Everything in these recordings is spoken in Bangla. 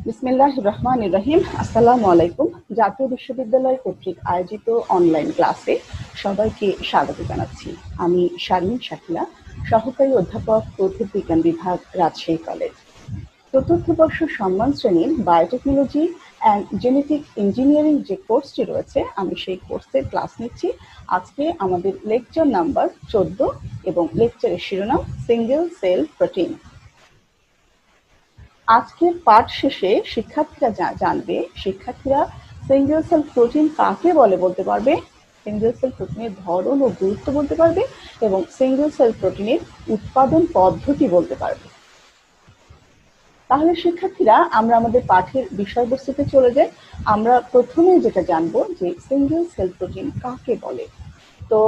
বিসমিল্লাহির রহমানির রহিম। আসসালামু আলাইকুম। জাতীয় বিশ্ববিদ্যালয় কর্তৃক আয়োজিত অনলাইন ক্লাসে সবাইকে স্বাগত জানাচ্ছি। আমি শারমিন শাকিলা, সহকারী অধ্যাপক পদার্থ বিজ্ঞান বিভাগ, রাজশাহী কলেজ। চতুর্থ বর্ষ সম্মান শ্রেণীর বায়োটেকনোলজি অ্যান্ড জেনেটিক ইঞ্জিনিয়ারিং যে কোর্সটি রয়েছে, আমি সেই কোর্সের ক্লাস নিচ্ছি। আজকে আমাদের লেকচার নাম্বার 14 এবং লেকচারের শিরোনাম সিঙ্গেল সেল প্রোটিন। আজকের পাঠ শেষে শিক্ষার্থীরা জানবে সিঙ্গেল সেল প্রোটিন কাকে বলে বলতে পারবে, সিঙ্গেল সেল প্রোটিনের ধরন ও গুরুত্ব বলতে পারবে এবং সিঙ্গেল সেল প্রোটিনের উৎপাদন পদ্ধতি বলতে পারবে। তাহলে শিক্ষার্থীরা আমরা আমাদের পাঠের বিষয়বস্তুতে চলে যাই। আমরা প্রথমে যেটা জানবো যে সিঙ্গেল সেল প্রোটিন কাকে বলে। তো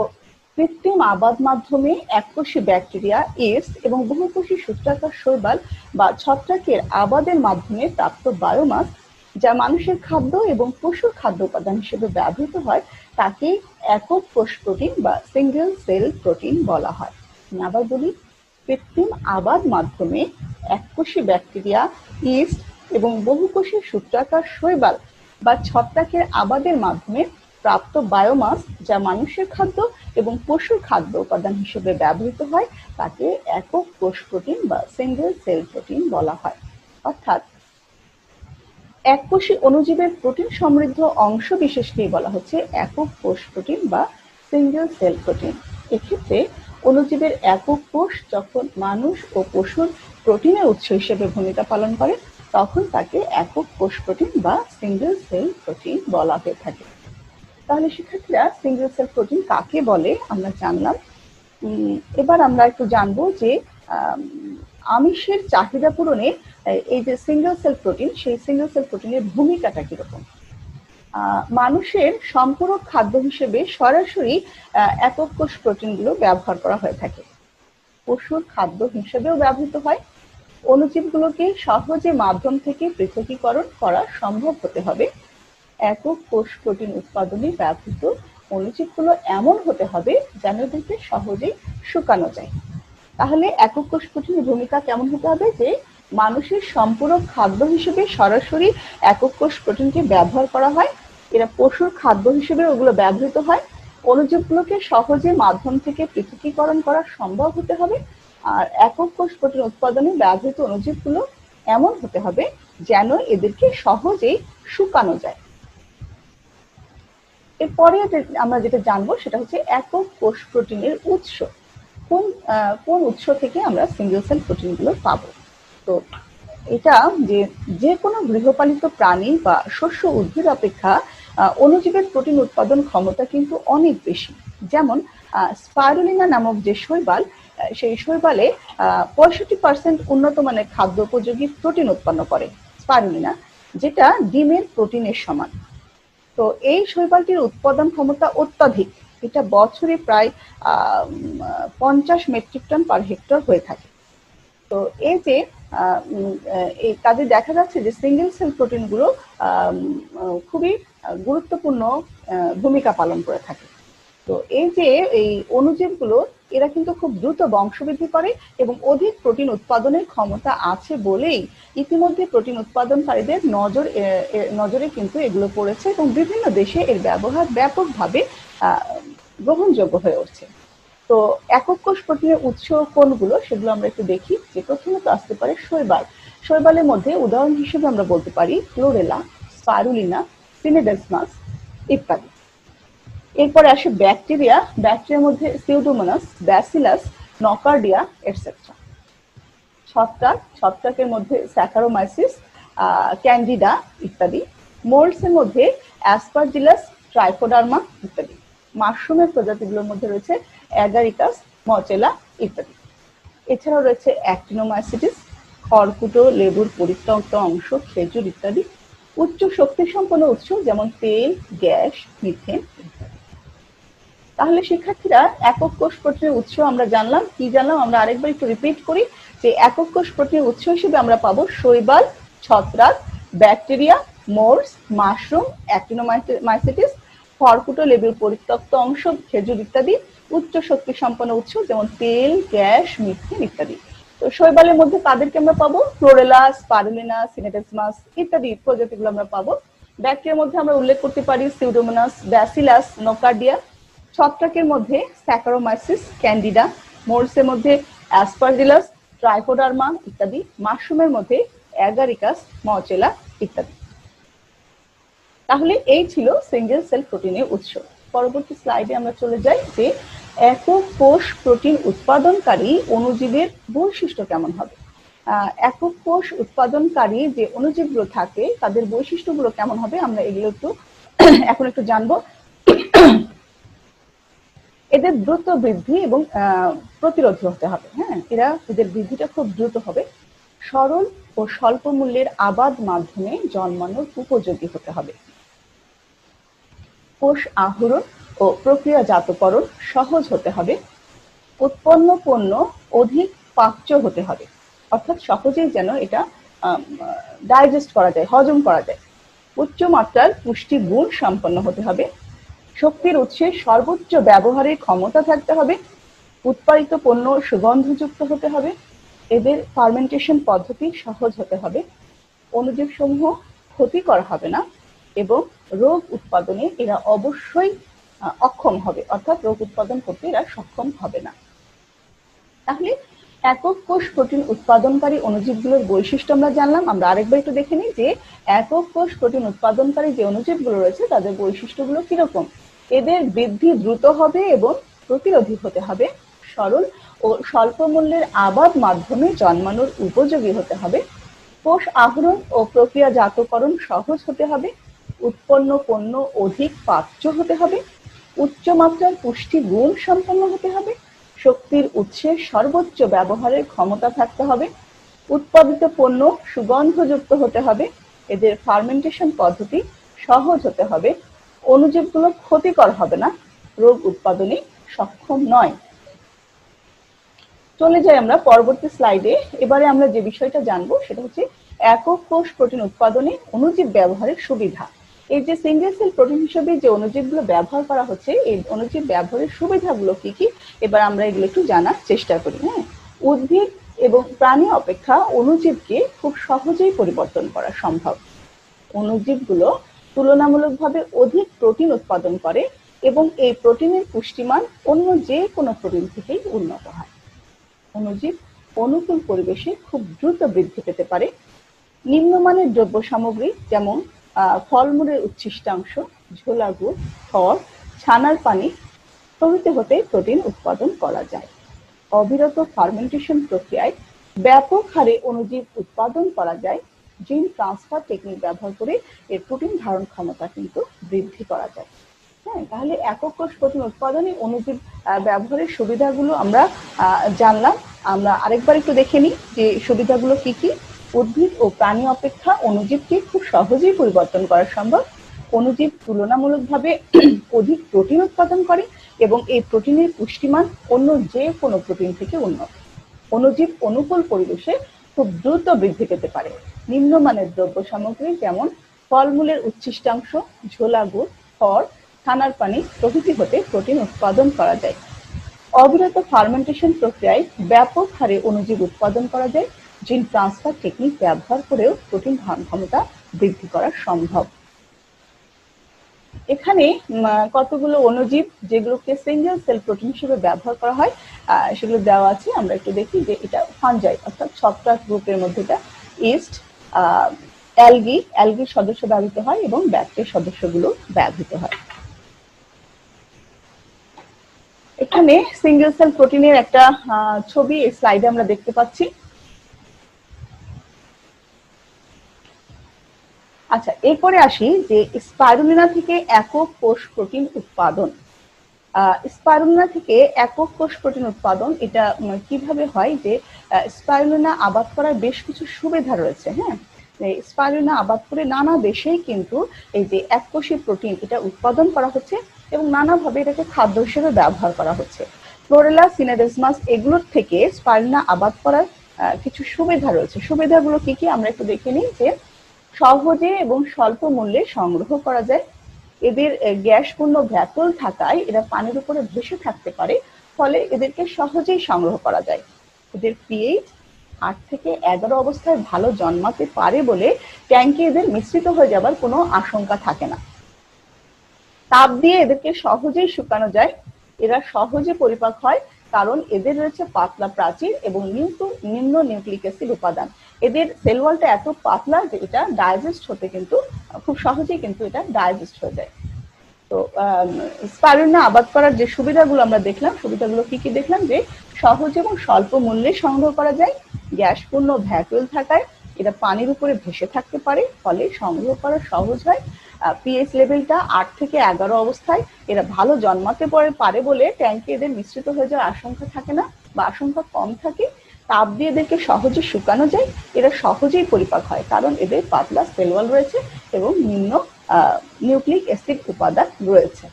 কৃত্রিম আবাদ মাধ্যমে এককোষী ব্যাকটেরিয়া, ইস্ট এবং বহুকোষী সূত্রাকার শৈবাল বা ছত্রাকের আবাদের মাধ্যমে প্রাপ্ত বায়োমাস, যা মানুষের খাদ্য এবং পশুর খাদ্য উপাদান হিসেবে ব্যবহৃত হয়, তাকে একক কোষ প্রোটিন বা সিঙ্গেল সেল প্রোটিন বলা হয়। আবার বলি, কৃত্রিম আবাদ মাধ্যমে এককোষী ব্যাকটেরিয়া, ইস্ট এবং বহুকোষী সূত্রাকার শৈবাল বা ছত্রাকের আবাদের মাধ্যমে প্রাপ্ত বায়োমাস, যা মানুষের খাদ্য এবং পশুর খাদ্য উপাদান হিসেবে ব্যবহৃত হয়, তাকে একক কোষ প্রোটিন বা সিঙ্গেল সেল প্রোটিন বলা হয়। অর্থাৎ এককোষী অণুজীবের প্রোটিন সমৃদ্ধ অংশ বিশেষকেই বলা হচ্ছে একক কোষ প্রোটিন বা সিঙ্গেল সেল প্রোটিন। এক্ষেত্রে অণুজীবের একক কোষ যখন মানুষ ও পশুর প্রোটিনের উৎস হিসেবে ভূমিকা পালন করে, তখন তাকে একক কোষ প্রোটিন বা সিঙ্গেল সেল প্রোটিন বলা হয়ে থাকে। তাহলে শিক্ষার্থীরা সিঙ্গেল সেল প্রোটিন কাকে বলে আমরা জানলাম। এবার আমরা একটু জানবো যে আমিষের চাহিদা পূরণে এই যে সিঙ্গেল সেল প্রোটিন, সেই সিঙ্গেল সেল প্রোটিনের ভূমিকাটা কিরকম। মানুষের সম্পূরক খাদ্য হিসেবে সরাসরি একক কোষ প্রোটিনগুলো ব্যবহার করা হয়ে থাকে। পশুর খাদ্য হিসেবেও ব্যবহৃত হয়। অণুজীবগুলোকে সহজে মাধ্যম থেকে পৃথকীকরণ করা সম্ভব হতে হবে। একক কোষ প্রোটিন উৎপাদনে ব্যবহৃত অণুজীবগুলো এমন হতে হবে যেন এদেরকে সহজেই শুকানো যায়। তাহলে একক কোষ প্রোটিনের ভূমিকা কেমন হতে হবে, যে মানুষের সম্পূরক খাদ্য হিসেবে সরাসরি একক কোষ প্রোটিনকে ব্যবহার করা হয়। এরা পশুর খাদ্য হিসেবে ওগুলো ব্যবহৃত হয়। অণুজীবগুলোকে সহজে মাধ্যম থেকে পৃথকীকরণ করা সম্ভব হতে হবে। আর একক কোষ প্রোটিন উৎপাদনে ব্যবহৃত অণুজীবগুলো এমন হতে হবে যেন এদেরকে সহজেই শুকানো যায়। এরপরে আমরা যেটা জানবো সেটা হচ্ছে একক কোষ প্রোটিনের উৎস। কোন উৎস থেকে আমরা সিঙ্গেল সেল প্রোটিনগুলো পাবো। তো এটা যে কোনো গৃহপালিত প্রাণী বা শস্য উদ্ভিদ অপেক্ষা অণুজীবের প্রোটিন উৎপাদন ক্ষমতা কিন্তু অনেক বেশি। যেমন স্পাইরুলিনা নামক যে শৈবাল, সেই শৈবালে 65% উন্নত মানের খাদ্য উপযোগী প্রোটিন উৎপন্ন করে স্পাইরুলিনা, যেটা ডিমের প্রোটিনের সমান। তো এই শৈবালটির উৎপাদন ক্ষমতা অত্যাধিক। এটা বছরে প্রায় 50 মেট্রিক টন পার হেক্টর হয়ে থাকে। তো এই যে এই কাজে দেখা যাচ্ছে যে সিঙ্গেল সেল প্রোটিনগুলো খুবই গুরুত্বপূর্ণ ভূমিকা পালন করে থাকে। তো এই যে এই অণুজীবগুলো, এরা কিন্তু খুব দ্রুত বংশবৃদ্ধি করে এবং অধিক প্রোটিন উৎপাদনের ক্ষমতা আছে বলেই ইতিমধ্যে প্রোটিন উৎপাদনকারীদের নজরে কিন্তু এগুলো পড়েছে এবং বিভিন্ন দেশে এর ব্যবহার ব্যাপকভাবে গ্রহণযোগ্য হয়ে উঠছে। তো একক কোষ প্রোটিনের উৎস কোনগুলো সেগুলো আমরা একটু দেখি। যে প্রথমত আসতে পারে শৈবাল। শৈবালের মধ্যে উদাহরণ হিসেবে আমরা বলতে পারি ক্লোরেলা, স্পাইরুলিনা, সিনেডেসমাস ইত্যাদি। এরপরে আসে ব্যাকটেরিয়া। ব্যাকটেরিয়ার মধ্যে সিউডোমোনাস, ব্যাসিলাস, নকার্ডিয়া এটসেট্রা। ছত্রাকের মধ্যে স্যাকারোমাইসিস, ক্যান্ডিডা ইত্যাদি। মোল্ডসের মধ্যে অ্যাসপারজিলাস, ট্রাইকোডার্মা ইত্যাদি। মাশরুমের প্রজাতিগুলোর মধ্যে রয়েছে অ্যাগারিকাস, মচেলা ইত্যাদি। এছাড়াও রয়েছে অ্যাক্টিনোমাইসিটিস, খড়কুটো, লেবুর পরিত্যক্ত অংশ, খেজুর ইত্যাদি। উচ্চ শক্তি সম্পন্ন উৎস যেমন তেল, গ্যাস, মিথেন ইত্যাদি। তাহলে শিক্ষার্থীরা একক কোষ প্রোটিনের উৎস আমরা জানলাম। কি জানলাম আমরা আরেকবার একটু রিপিট করি। যে একক কোষ প্রোটিনের উৎস হিসেবে আমরা পাবো শৈবাল, ছত্রাক, ব্যাকটেরিয়া, মোল্ডস, মাশরুম, অ্যাক্টিনোমাইসিটিস, খড়কুটো, লেবুর পরিত্যক্ত অংশ, খেজুর ইত্যাদি। উচ্চ শক্তি সম্পন্ন উৎস যেমন তেল, গ্যাস, মিথেন ইত্যাদি। তো শৈবালের মধ্যে কাদেরকে আমরা পাবো? ক্লোরেলা, স্পারুলিনা, সিনেটেসমাস ইত্যাদি প্রজাতিগুলো আমরা পাবো। ব্যাকটেরিয়ার মধ্যে আমরা উল্লেখ করতে পারি সিউডোমোনাস, ব্যাসিলাস, নোকার্ডিয়া। ছত্রাকের মধ্যে স্যাকারোমাইসিস, ক্যান্ডিডা। মোলসের মধ্যে অ্যাসপারজিলাস, ট্রাইকোডার্মা ইত্যাদি। মাশরুমের মধ্যে অ্যাগারিকাস, মচেলা ইত্যাদি। তাহলে এই ছিল সিঙ্গেল সেল প্রোটিনের উৎস। পরবর্তী স্লাইডে আমরা চলে যাই যে একক কোষ প্রোটিন উৎপাদনকারী অণুজীবের বৈশিষ্ট্য কেমন হবে। একক কোষ উৎপাদনকারী যে অণুজীবগুলো থাকে তাদের বৈশিষ্ট্যগুলো কেমন হবে আমরা এগুলো এখন একটু জানবো। এদের দ্রুত বৃদ্ধি এবং প্রতিরোধী হতে হবে। হ্যাঁ, এদের বৃদ্ধিটা খুব দ্রুত হবে। সরল ও স্বল্প মূল্যের আবাদ মাধ্যমে জন্মানোর উপযোগী হতে হবে। কোষ আহরণ ও প্রক্রিয়াজাতকরণ সহজ হতে হবে। উৎপন্ন পণ্য অধিক পাচ্য হতে হবে, অর্থাৎ সহজেই যেন এটা ডাইজেস্ট করা যায়, হজম করা যায়। উচ্চ মাত্রার পুষ্টি গুণ সম্পন্ন হতে হবে। শক্তির উৎসের সর্বোচ্চ ব্যবহারের ক্ষমতা থাকতে হবে। উৎপাদিত পণ্য সুগন্ধযুক্ত হতে হবে। এদের ফার্মেন্টেশন পদ্ধতি সহজ হতে হবে। অণুজীব সমূহ ক্ষতিকর হবে না এবং রোগ উৎপাদনে এরা অবশ্যই অক্ষম হবে, অর্থাৎ রোগ উৎপাদন করতে এরা সক্ষম হবে না। তাহলে একক কোষ প্রোটিন উৎপাদনকারী অণুজীবগুলোর বৈশিষ্ট্য আমরা জানলাম। আমরা আরেকবার একটু দেখে নিই যে একক কোষ প্রোটিন উৎপাদনকারী যে অণুজীবগুলো রয়েছে তাদের বৈশিষ্ট্যগুলো কিরকম। এদের বৃদ্ধি দ্রুত হবে এবং প্রতিরোধী হতে হবে। সরল ও স্বল্প মূল্যের আবাদ মাধ্যমে জন্মানোর উপযোগী হতে হবে। কোষ আহরণ ও প্রক্রিয়াজাতকরণ সহজ হতে হবে। উৎপন্ন পণ্য অধিক পাচ্য হতে হবে। উচ্চ মাত্রার পুষ্টি গুণ সম্পন্ন হতে হবে। শক্তির উৎসের সর্বোচ্চ ব্যবহারের ক্ষমতা থাকতে হবে। উৎপাদিত পণ্য সুগন্ধযুক্ত হতে হবে। এদের ফার্মেন্টেশন পদ্ধতি সহজ হতে হবে। অণুজীবগুলো ক্ষতিকর হবে না, রোগ উৎপাদনে সক্ষম নয়। চলে যাই আমরা পরবর্তী স্লাইডে। এবারে আমরা যে বিষয়টা জানবো সেটা হচ্ছে একক কোষ প্রোটিন উৎপাদনে অণুজীব ব্যবহারের সুবিধা। এই যে সিঙ্গেল সেল প্রোটিন হিসেবে যে অণুজীবগুলো ব্যবহার করা হচ্ছে এই অণুজীব ব্যবহারের সুবিধাগুলো কি কি এবার আমরা এগুলো একটু জানার চেষ্টা করি। হ্যাঁ, উদ্ভিদ এবং প্রাণী অপেক্ষা অণুজীবকে খুব সহজেই পরিবর্তন করা সম্ভব। অণুজীবগুলো তুলনামূলকভাবে অধিক প্রোটিন উৎপাদন করে এবং এই প্রোটিনের পুষ্টিমান অন্য যে কোনো প্রোটিন থেকেই উন্নত হয়। অণুজীব অনুকূল পরিবেশে খুব দ্রুত বৃদ্ধি পেতে পারে। নিম্নমানের দ্রব্য সামগ্রী যেমন ফলমূলের উচ্ছিষ্টাংশ, ঝোলা গুড়, খড়, ছানার পানি প্রভৃতি হতে প্রোটিন উৎপাদন করা যায়। অবিরত ফার্মেন্টেশন প্রক্রিয়ায় ব্যাপক হারে অণুজীব উৎপাদন করা যায়। জিন ট্রান্সফার টেকনিক ব্যবহার করে এর প্রোটিন ধারণ ক্ষমতা কিন্তু বৃদ্ধি করা যায়। হ্যাঁ, তাহলে একক কোষ প্রোটিন উৎপাদনে অণুজীব ব্যবহারের সুবিধাগুলো আমরা জানলাম। আমরা আরেকবার একটু দেখে নিই যে সুবিধাগুলো কি কি। উদ্ভিদ ও প্রাণী অপেক্ষা অণুজীবকে খুব সহজেই পরিবর্তন করা সম্ভব। অণুজীব তুলনামূলকভাবে অধিক প্রোটিন উৎপাদন করে এবং এই প্রোটিনের পুষ্টিমান অন্য যে কোনো প্রোটিন থেকে উন্নত। অণুজীব অনুকূল পরিবেশে খুব দ্রুত বৃদ্ধি পেতে পারে। নিম্নমানের দ্রব্য সামগ্রী যেমন ফলমূলের উচ্ছিষ্টাংশ, ঝোলা গুড়, খড়, ছানার পানি প্রভৃতি হতে প্রোটিন উৎপাদন করা যায়। অবিরত ফার্মেন্টেশন প্রক্রিয়ায় ব্যাপক হারে অণুজীব উৎপাদন করা যায়। জিন ট্রান্সফার টেকনিক ব্যবহার করেও প্রোটিন ধারণ ক্ষমতা বৃদ্ধি করা সম্ভব। এখানে কতগুলো অণুজীব যেগুলোকে সিঙ্গেল সেল প্রোটিন হিসেবে ব্যবহার করা হয় সেগুলো দেওয়া আছে। আমরা একটু দেখি যে এটা ফানজাই অর্থাৎ ছত্রাক গ্রুপের মধ্যে এটা ইস্ট, অ্যালগির সদস্য ব্যবহৃত হয় এবং ব্যাকটেরিয়ার সদস্যগুলো ব্যবহৃত হয়। এখানে সিঙ্গেল সেল প্রোটিনের একটা ছবি এই স্লাইডে আমরা দেখতে পাচ্ছি। আচ্ছা, এরপরে আসি যে স্পাইরুলিনা থেকে একক কোষ প্রোটিন উৎপাদন। স্পাইরুলিনা থেকে একক কোষ প্রোটিন উৎপাদন এটা কিভাবে হয় যে স্পাইরুলিনা আবাদ করার বেশ কিছু সুবিধা রয়েছে। হ্যাঁ, স্পাইরুলিনা আবাদ করে নানা দেশেই কিন্তু এই যে এককোষী প্রোটিন এটা উৎপাদন করা হচ্ছে এবং নানাভাবে এটাকে খাদ্য হিসেবে ব্যবহার করা হচ্ছে। ক্লোরেলা, সিনেডেসমাস এগুলোর থেকে স্পাইরুলিনা আবাদ করার কিছু সুবিধা রয়েছে। সুবিধাগুলো কি কি আমরা একটু দেখে নিই যে সহজে এবং স্বল্প মূল্যে সংগ্রহ করা যায়। এদের গ্যাসপূর্ণ ভ্যাকুল থাকায় এরা পানির উপরে ভেসে থাকতে পারে, ফলে এদেরকে সহজেই সংগ্রহ করা যায়। এদের পিএইচ 8 থেকে 11 অবস্থায় ভালো জন্মাতে পারে বলে ট্যাঙ্কে এদের মিশ্রিত হয়ে যাবার কোনো আশঙ্কা থাকে না। তাপ দিয়ে এদেরকে সহজেই শুকানো যায়, এরা সহজে পরিপাক হয়, কারণ এদের রয়েছে পাতলা প্রাচীর এবং নিম্ন নিউক্লিক অ্যাসিড উপাদান। এদের সেল ওয়ালটা এত পাতলা যে এটা ডাইজেস্ট হতে কিন্তু খুব সহজেই কিন্তু এটা ডাইজেস্ট হয়ে যায়। তো স্পাইরুলিনা আবাদ করার যে সুবিধাগুলো আমরা দেখলাম, সুবিধাগুলো কি কি দেখলাম, যে সহজ এবং স্বল্প মূল্যে সংগ্রহ করা যায়, গ্যাসপূর্ণ ভ্যাকুয়াল থাকায় এটা পানির উপরে ভেসে থাকতে পারে, ফলে সংগ্রহ করা সহজ হয়। পিএইচ লেভেলটা 8 থেকে 11 অবস্থায় এরা ভালো জন্মাতে পারে বলে ট্যাঙ্কে এদের মিশ্রিত হয়ে যাওয়ার আশঙ্কা থাকে না বা আশঙ্কা কম থাকে। তাপ দিয়ে এদেরকে সহজে শুকানো যায়, এরা সহজেই পরিপাক হয়, কারণ এদের পাতলা সেল ওয়াল রয়েছে এবং নিম্ন নিউক্লিক অ্যাসিড উপাদান রয়েছে।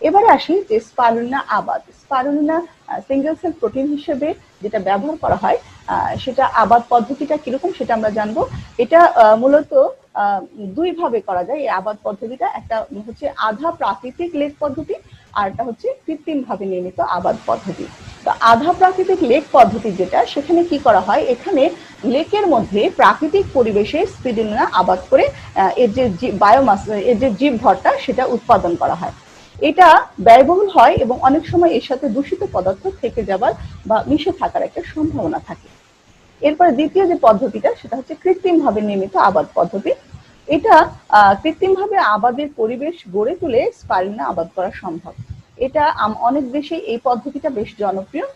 এবারে আসি যে স্পাইরুলিনা আবাদ। স্পাইরুলিনা সিঙ্গেল সেল প্রোটিন হিসেবে যেটা ব্যবহার করা হয়, সেটা আবাদ পদ্ধতিটা কিরকম সেটা আমরা জানবো। এটা মূলত দুই ভাবে করা যায় এই আবাদ পদ্ধতিটা। একটা হচ্ছে আধা প্রাকৃতিক লেক পদ্ধতি, আর একটা হচ্ছে কৃত্রিম ভাবে নির্মিত আবাদ পদ্ধতি। তো আধা প্রাকৃতিক লেক পদ্ধতি যেটা, সেখানে কি করা হয়, এখানে লেকের মধ্যে প্রাকৃতিক পরিবেশে স্পিরুলিনা আবাদ করে এর যে বায়োমাস, এর যে জীবভরটা সেটা উৎপাদন করা হয়। এটা ব্যয়বহুল হয় এবং অনেক সময় এর সাথে দূষিত পদার্থ থেকে যাবার বা মিশে থাকার একটা সম্ভাবনা থাকে। এরপরে দ্বিতীয় যে পদ্ধতিটা, সেটা হচ্ছে কৃত্রিম ভাবে নির্মিত আবাদ পদ্ধতি। এটা কৃত্রিম ভাবে আবাদের পরিবেশ গড়ে তুলে স্পাইরুলিনা আবাদ করা সম্ভব। এটা অনেক দেশে এই পদ্ধতিটা বেশ জনপ্রিয়।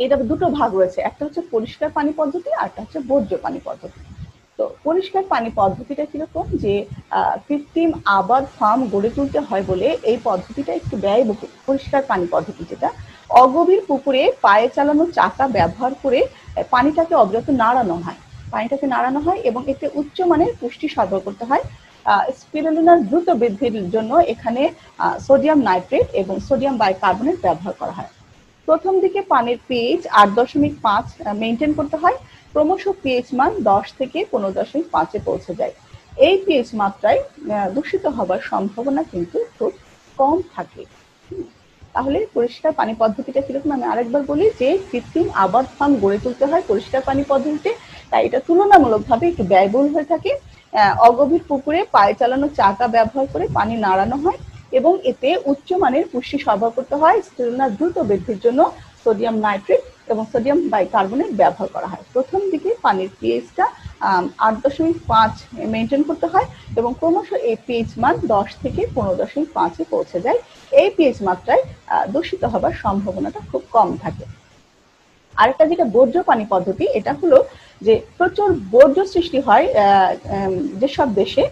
এটা দুটো ভাগ রয়েছে, একটা হচ্ছে পরিষ্কার পানি পদ্ধতি আর একটা হচ্ছে বর্জ্য পানি পদ্ধতি। তো পরিষ্কার পানি পদ্ধতিটা কিরকম, যে কৃত্রিম আবাদ ফার্ম গড়ে তুলতে হয় বলে এই পদ্ধতিটা একটু ব্যয়বহুল। পরিষ্কার পানি পদ্ধতি যেটা, অগভীর পুকুরে পায়ে চালানো চাকা ব্যবহার করে পানিটাকে অবিরত নাড়ানো হয়, এবং এতে উচ্চমানের পুষ্টি সরবরাহ করতে হয়। স্পিরুলিনার দ্রুত বৃদ্ধির জন্য এখানে সোডিয়াম নাইট্রেট এবং সোডিয়াম বাইকার্বনেট ব্যবহার করা হয়। প্রথম দিকে পানির পিএইচ 8.5 মেনটেন করতে হয়, ক্রমশ পিএইচ মান 10 থেকে 15.5 পৌঁছে যায়। এই পিএইচ মাত্রায় দূষিত হবার সম্ভাবনা কিন্তু খুব কম থাকে। তাহলে পরিষ্কার পানি পদ্ধতিটা কিরকম আমি আরেকবার বলি, যে কৃত্রিম আবাদ ফার্ম গড়ে তুলতে হয় পরিষ্কার পানি পদ্ধতিতে, তাই এটা তুলনামূলকভাবে একটু ব্যয়বহুল হয়ে থাকে। অগভীর পুকুরে পায়ে চালানো চাকা ব্যবহার করে পানি নাড়ানো হয় এবং এতে উচ্চমানের পুষ্টি সরবরাহ করতে হয়। স্পিরুলিনার দ্রুত বৃদ্ধির জন্য সোডিয়াম নাইট্রেট এবং সোডিয়াম বাইকার্বনেট ব্যবহার করা হয়। প্রথম দিকে পানির পিএইচটা 8.5 মেনটেন করতে হয় এবং ক্রমশ এই পিএইচ মান 10 থেকে 15.5 পৌঁছে যায়। এই পিএইচ মাত্রায় দূষিত হবার সম্ভাবনাটা খুব কম থাকে। আরেকটা যেটা বর্জ্য পানি পদ্ধতি, এটা হলো যে প্রচুর বর্জ্য সৃষ্টি হয় যেসব দেশে,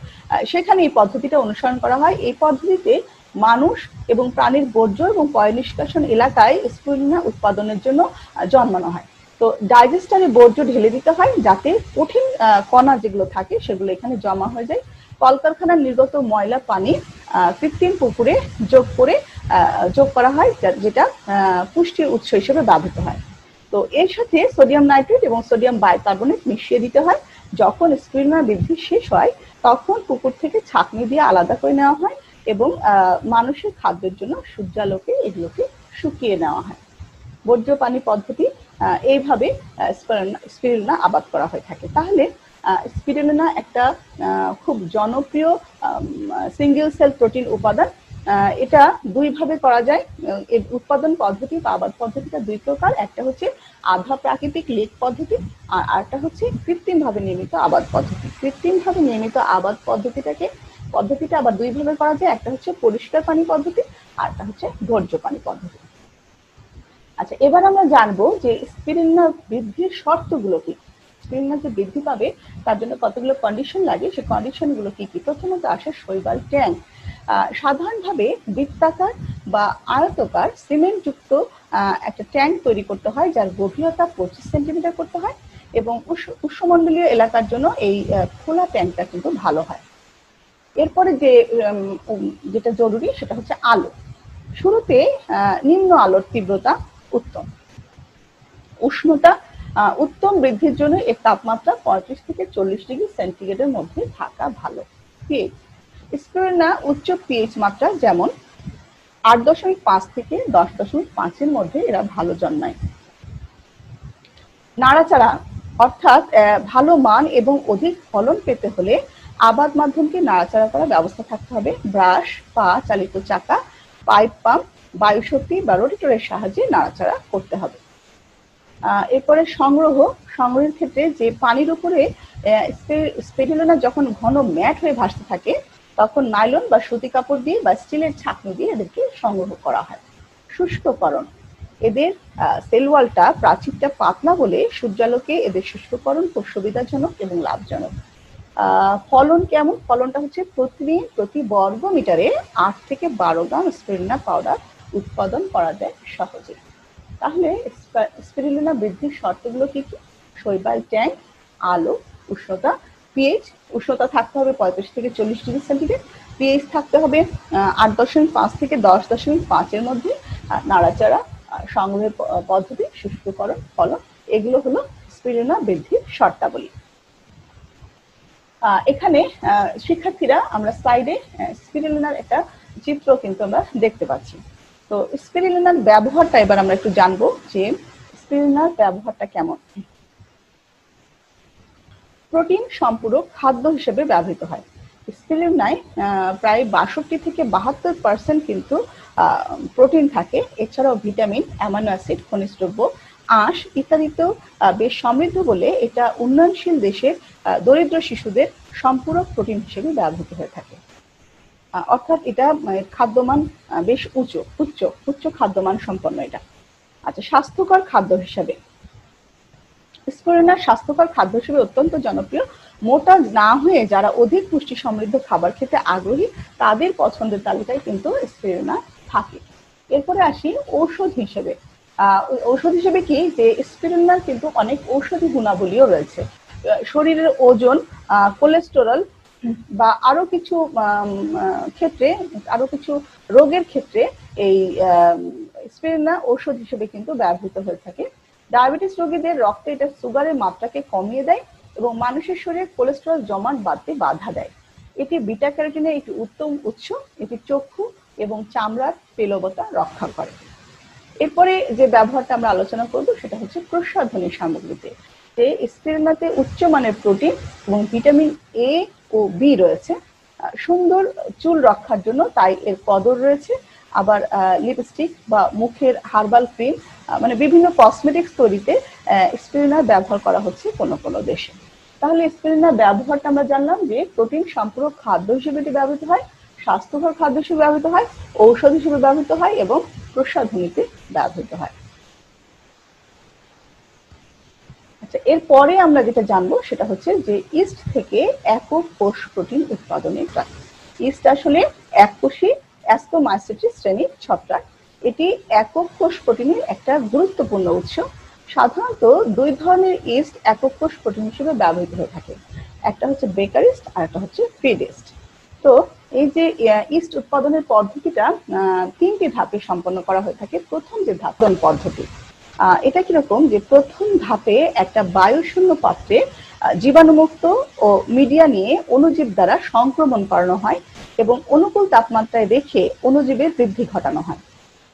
সেখানে এই পদ্ধতিটা অনুসরণ করা হয়। এই পদ্ধতিতে মানুষ এবং প্রাণীর বর্জ্য এবং পয় নিষ্কাশন এলাকায় স্পিরুলিনা উৎপাদনের জন্য জন্মানো হয়। তো ডাইজেস্টারে বর্জ্য ঢেলে দিতে হয়, যাতে কঠিন কণা যেগুলো থাকে সেগুলো এখানে জমা হয়ে যায়। কলকারখানার নির্গত ময়লা পানি কৃত্রিম পুকুরে যোগ করা হয়, যেটা পুষ্টির উৎস হিসেবে ব্যবহৃত হয়। তো এর সাথে সোডিয়াম নাইট্রেট এবং সোডিয়াম বাইকার্বনেট মিশিয়ে দিতে হয়। যখন স্পিরুলিনা বৃদ্ধি শেষ হয়, তখন পুকুর থেকে ছাঁকনি দিয়ে আলাদা করে নেওয়া হয় এবং মানুষের খাদ্যের জন্য সূর্যালোকে এগুলোকে শুকিয়ে নেওয়া হয়। বর্জ্য পানি পদ্ধতি এইভাবে স্পিরুলিনা আবাদ করা হয়ে থাকে। তাহলে স্পিরুলিনা একটা খুব জনপ্রিয় সিঙ্গেল সেল প্রোটিন উপাদান। এটা দুই ভাবে করা যায়। এর উৎপাদন পদ্ধতি বা আবাদ পদ্ধতিটা দুই প্রকার, একটা হচ্ছে আধা প্রাকৃতিক লেক পদ্ধতি আর আরেকটা হচ্ছে কৃত্রিম ভাবে নির্মিত আবাদ পদ্ধতি। কৃত্রিম ভাবে নির্মিত আবাদ পদ্ধতিটা আবার দুই ভাবে করা যায়, একটা হচ্ছে পরিষ্কার পানি পদ্ধতি আর একটা হচ্ছে বর্জ্য পানি পদ্ধতি। আচ্ছা, এবার আমরা জানবো যে স্পিরুলিনা বৃদ্ধির শর্তগুলো কি। স্পিরুলিনা যে বৃদ্ধি পাবে তার জন্য কতগুলো কন্ডিশন লাগে, সেই কন্ডিশনগুলো কি কি। প্রথমত আসে শৈবাল ট্যাঙ্ক। সাধারণভাবে বৃত্তাকার বা আয়তকার সিমেন্টযুক্ত একটা ট্যাঙ্ক তৈরি করতে হয়, যার গভীরতা 25 সেন্টিমিটার করতে হয় এবং উষ্ণমণ্ডলীয় এলাকার জন্য এই খোলা ট্যাঙ্কটা কিন্তু ভালো হয়। এরপরে যেটা জরুরি সেটা হচ্ছে আলো। শুরুতে নিম্ন আলোর তীব্রতা উত্তম, উষ্ণতা উত্তম বৃদ্ধির জন্য এর তাপমাত্রা 35 থেকে 40 ডিগ্রি সেন্টিগ্রেডের মধ্যে থাকা ভালো। পিএইচ, স্পিরুলিনা উচ্চ পিএইচ মাত্রা যেমন 8.5 থেকে 10.5 এর মধ্যে এরা ভালো জন্মায়। নাড়াচাড়া অর্থাৎ ভালো মান এবং অধিক ফলন পেতে হলে আবাদ মাধ্যমকে নাড়াচাড়া করার ব্যবস্থা থাকতে হবে। ব্রাশ, পা চালিত চাকা, পাইপ পাম্প, বায়ুশক্তি বা রোটেটরের সাহায্যে নাড়াচাড়া করতে হবে। এরপরে সংগ্রহের ক্ষেত্রে যে পানির উপরে স্পিরুলিনা যখন ঘন ম্যাট হয়ে ভাসতে থাকে তখন নাইলন বা সুতি কাপড় দিয়ে বা স্টিলের ছাঁকনি দিয়ে এদেরকে সংগ্রহ করা হয়। শুষ্ককরণ, এদের সেল ওয়ালটা প্রাচীরটা পাতলা বলে সূর্যালোকে এদের শুষ্ককরণ খুব সুবিধাজনক এবং লাভজনক। ফলন কেমন? ফলনটা হচ্ছে প্রতিদিন প্রতি বর্গ মিটারে 8 থেকে 12 গ্রাম স্পিরুলিনা পাউডার উৎপাদন করা যায় সহজে। তাহলে স্পিরুলিনা বৃদ্ধির শর্তগুলো কি কি? শৈবাল ট্যাঙ্ক, আলো, উষ্ণতা, পিএইচ, উষ্ণতা থাকতে হবে 35 থেকে 40 ডিগ্রি সেন্টিগ্রেড, পিএইচ থাকতে হবে 8.5 থেকে 10.5 এর মধ্যে, নাড়াচাড়া, সংগ্রহের পদ্ধতি, শুষ্ককরণ, ফলন, এগুলো হলো স্পিরুলিনা বৃদ্ধির শর্তাবলী। এখানে শিক্ষার্থীরা আমরা স্লাইডে স্পিরুলিনার একটা চিত্র কিন্তু আমরা দেখতে পাচ্ছি। তো স্পিরুলিনার ব্যবহারটা এবার আমরা একটু জানবো যে স্পিরুলিনার ব্যবহারটা কেমন। প্রোটিন সম্পূরক খাদ্য হিসেবে ব্যবহৃত হয়। স্পিরুলিনায় প্রায় 62 থেকে 72% কিন্তু প্রোটিন থাকে। এছাড়াও ভিটামিন, অ্যামাইনো অ্যাসিড, খনিজ দ্রব্য, আঁশ ইত্যাদিতেও বেশ সমৃদ্ধ বলে এটা উন্নয়নশীল দেশের দরিদ্র শিশুদের সম্পূরক প্রোটিন হিসেবে ব্যবহৃত হয়ে থাকে। অর্থাৎ এটা খাদ্যমান বেশ উচ্চ খাদ্যমান সম্পন্ন এটা। আচ্ছা, স্বাস্থ্যকর খাদ্য হিসাবে স্পিরুলিনা স্বাস্থ্যকর খাদ্য হিসেবে অত্যন্ত জনপ্রিয়। মোটা না হয়ে যারা অধিক পুষ্টি সমৃদ্ধ খাবার খেতে আগ্রহী তাদের পছন্দের তালিকায় কিন্তু স্পিরুলিনা থাকে। এরপরে আসি ঔষধ হিসেবে। ঔষধ হিসেবে কি যে স্পিরুলিনার কিন্তু অনেক ঔষধি গুণাবলীও রয়েছে। শরীরের ওজন, কোলেস্টেরল বা আরো কিছু ক্ষেত্রে, আরো কিছু রোগের ক্ষেত্রে এই স্পিরুলিনা ঔষধ হিসেবে কিন্তু ব্যবহৃত হয়ে থাকে। ডায়াবেটিস রোগীদের রক্তে এটা সুগারের মাত্রাকে কমিয়ে দেয় এবং মানুষের শরীরে কোলেস্টেরল জমাট বাঁধতে বাধা দেয়। এটি বিটা ক্যারোটিনের একটি উত্তম উৎস। এটি চক্ষু এবং চামড়ার পেলবতা রক্ষা করে। এরপরে যে ব্যবহারটা আমরা আলোচনা করব সেটা হচ্ছে প্রসাধনী সামগ্রীতে। যে স্পিরুলিনাতে উচ্চমানের প্রোটিন এবং ভিটামিন এ ও বি রয়েছে। সুন্দর চুল রক্ষার জন্য তাই এর কদর রয়েছে। আবার লিপস্টিক বা মুখের হার্বাল ক্রিম, মানে বিভিন্ন কসমেটিক্স তৈরিতে স্পিরুলিনার ব্যবহার করা হচ্ছে কোনো কোনো দেশে। তাহলে স্পিরুলিনার ব্যবহারটা আমরা জানলাম যে প্রোটিন সম্পূরক খাদ্য হিসেবে এটি ব্যবহৃত হয়, স্বাস্থ্যকর খাদ্য হিসেবে ব্যবহৃত হয়, ঔষধ হিসেবে ব্যবহৃত হয় এবং প্রসাধনীতে ব্যবহৃত হয়। আচ্ছা, এরপরে আমরা যেটা জানবো সেটা হচ্ছে যে ইস্ট থেকে একক কোষ প্রোটিন উৎপাদনের কাজ। ইস্ট আসলে এককোষী অ্যাস্কোমাইসিটিস শ্রেণীর ছত্রাক। এটি একক কোষ প্রোটিনের একটা গুরুত্বপূর্ণ উৎস। সাধারণত দুই ধরনের ইস্ট একক কোষ প্রোটিন হিসেবে ব্যবহৃত হয়ে থাকে। একটা হচ্ছে বেকার ইস্ট আর একটা হচ্ছে ফিড ইস্ট। তো এই যে ইস্ট উৎপাদনের পদ্ধতিটা 3টি ধাপে সম্পন্ন করা হয়ে থাকে। প্রথম যে ধাপ পদ্ধতি, এটা কিরকম যে প্রথম ধাপে একটা বায়ুশূন্য পাত্রে জীবাণুমুক্ত ও মিডিয়া নিয়ে অণুজীব দ্বারা সংক্রমণ করানো হয় এবং অনুকূল তাপমাত্রায় রেখে অণুজীবের বৃদ্ধি ঘটানো হয়।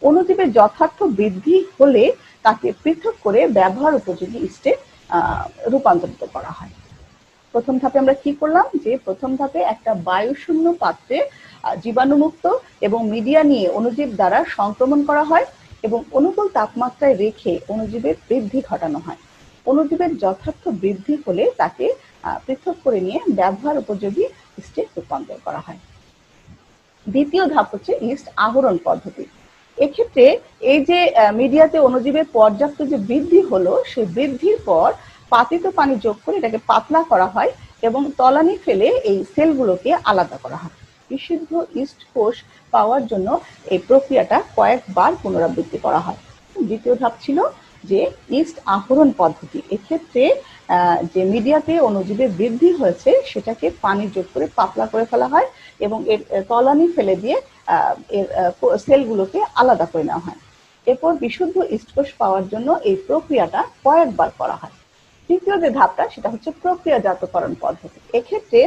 অণুজীবের যথার্থ বৃদ্ধি হলে তাকে পৃথক করে ব্যবহার উপযোগী ইস্টে রূপান্তরিত করা হয়। প্রথম ধাপে আমরা কি করলাম যে প্রথম ধাপে একটা বায়ুশূন্য পাত্রে জীবাণুমুক্ত এবং মিডিয়া নিয়ে অণুজীব দ্বারা সংক্রমণ করা হয় এবং অনুকূল তাপমাত্রায় রেখে অণুজীবের বৃদ্ধি ঘটানো হয়। অণুজীবের যথার্থ বৃদ্ধি হলে তাকে পৃথক করে নিয়ে ব্যবহার উপযোগী ইস্টে রূপান্তর করা হয়। দ্বিতীয় ধাপ হচ্ছে ইস্ট আহরণ পদ্ধতি। এক্ষেত্রে এই যে মিডিয়াতে অণুজীবের পর্যাপ্ত যে বৃদ্ধি হলো সেই বৃদ্ধির পর পাতিত পানি যোগ করে এটাকে পাতলা করা হয় এবং তলানি ফেলে এই সেলগুলোকে আলাদা করা হয়। বিশুদ্ধ ইস্ট কোষ পাওয়ার জন্য এই প্রক্রিয়াটা কয়েকবার পুনরাবৃত্তি করা হয়। দ্বিতীয় ধাপ ছিল যে ইস্ট আহরণ পদ্ধতি। এক্ষেত্রে যে মিডিয়াতে অণুজীবের বৃদ্ধি হয়েছে সেটাকে পানি যোগ করে পাতলা করে ফেলা হয় এবং এর তলানি ফেলে দিয়ে এর সেলগুলোকে আলাদা করে নেওয়া হয়। এরপর বিশুদ্ধ ইস্ট কোষ পাওয়ার জন্য এই প্রক্রিয়াটা কয়েকবার করা হয়। তৃতীয় যে ধাপটা সেটা হচ্ছে প্রক্রিয়াজাতকরণ পদ্ধতি। এক্ষেত্রে